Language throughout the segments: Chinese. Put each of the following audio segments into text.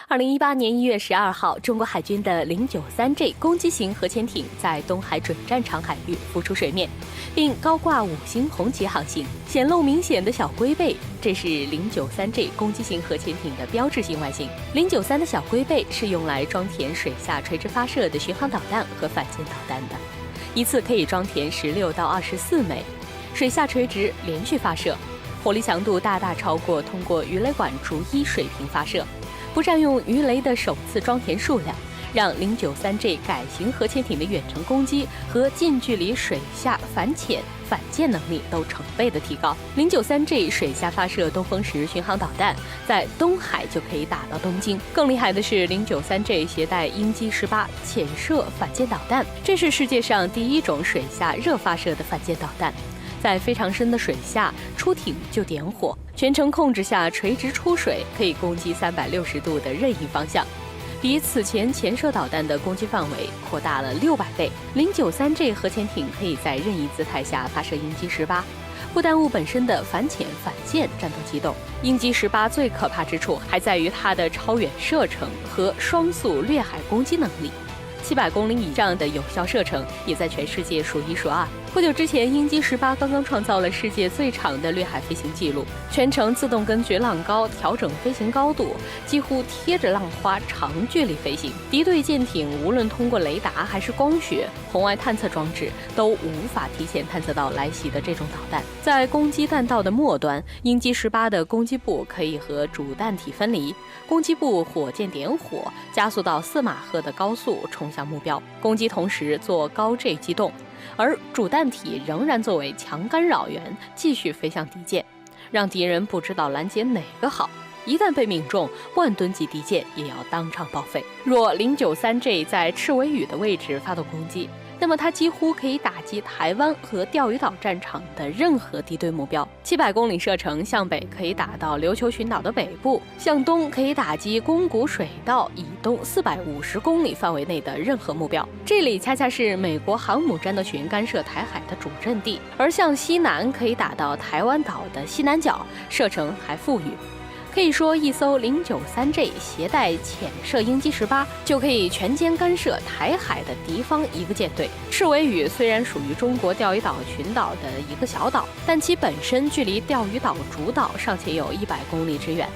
2018年1月12号，中国海军的093J 攻击型核潜艇在东海准战场海域浮出水面，并高挂5星红旗航行，显露明显的小龟背。这是093J 攻击型核潜艇的标志性外形。093的小龟背是用来装填水下垂直发射的巡航导弹和反舰导弹的，一次可以装填16到24枚，水下垂直连续发射，火力强度大大超过通过鱼雷管逐一水平发射。不占用鱼雷的首次装填数量，让093J 改型核潜艇的远程攻击和近距离水下反潜反舰能力都成倍的提高。093J 水下发射东风10巡航导弹，在东海就可以打到东京。更厉害的是，093J 携带鹰击18潜射反舰导弹，这是世界上第一种水下热发射的反舰导弹。在非常深的水下出艇就点火，全程控制下垂直出水，可以攻击360度的任意方向，比此前潜射导弹的攻击范围扩大了600倍。093J 核潜艇可以在任意姿态下发射鹰击18，不耽误本身的反潜反舰战斗机动。鹰击18最可怕之处还在于它的超远射程和双速掠海攻击能力。700公里以上的有效射程也在全世界数一数二。不久之前，鹰击18刚刚创造了世界最长的掠海飞行记录，全程自动根据浪高调整飞行高度，几乎贴着浪花长距离飞行。敌对舰艇无论通过雷达还是光学、红外探测装置，都无法提前探测到来袭的这种导弹。在攻击弹道的末端，鹰击18的攻击部可以和主弹体分离，攻击部火箭点火，加速到4马赫的高速冲向目标，攻击同时做高 J 机动，而主弹体仍然作为强干扰源继续飞向敌舰，让敌人不知道拦截哪个好。一旦被命中，万吨级敌舰也要当场报废。若093J 在赤尾屿的位置发动攻击，那么它几乎可以打击台湾和钓鱼岛战场的任何敌对目标。700公里射程向北可以打到琉球群岛的北部，向东可以打击宫古水道以东450公里范围内的任何目标。这里恰恰是美国航母战斗群干涉台海的主阵地，而向西南可以打到台湾岛的西南角，射程还富裕。可以说，一艘093J 携带潜射鹰击18就可以全歼干涉台海的敌方一个舰队。赤尾屿虽然属于中国钓鱼岛群岛的一个小岛，但其本身距离钓鱼岛主岛尚且有100公里之远，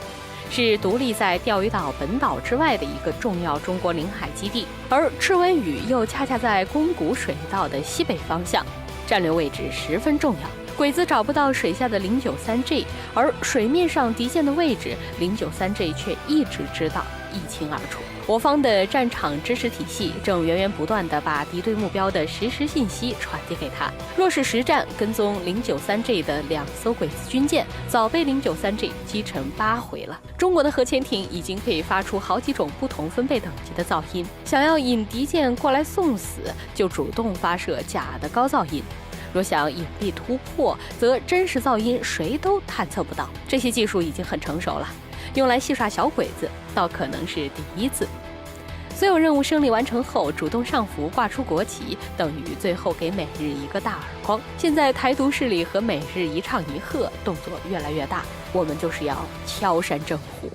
是独立在钓鱼岛本岛之外的一个重要中国领海基地。而赤尾屿又恰恰在宫古水道的西北方向，战略位置十分重要。鬼子找不到水下的093J， 而水面上敌舰的位置093J 却一直知道一清二楚。我方的战场支持体系正源源不断地把敌对目标的实时信息传递给他。若是实战跟踪093J 的2艘鬼子军舰，早被093J 击沉8回了。中国的核潜艇已经可以发出好几种不同分贝等级的噪音，想要引敌舰过来送死，就主动发射假的高噪音。若想隐蔽突破，则真实噪音谁都探测不到。这些技术已经很成熟了，用来戏耍小鬼子倒可能是第一次。所有任务胜利完成后，主动上浮挂出国旗，等于最后给美日一个大耳光。现在台独势力和美日一唱一和，动作越来越大，我们就是要敲山震虎。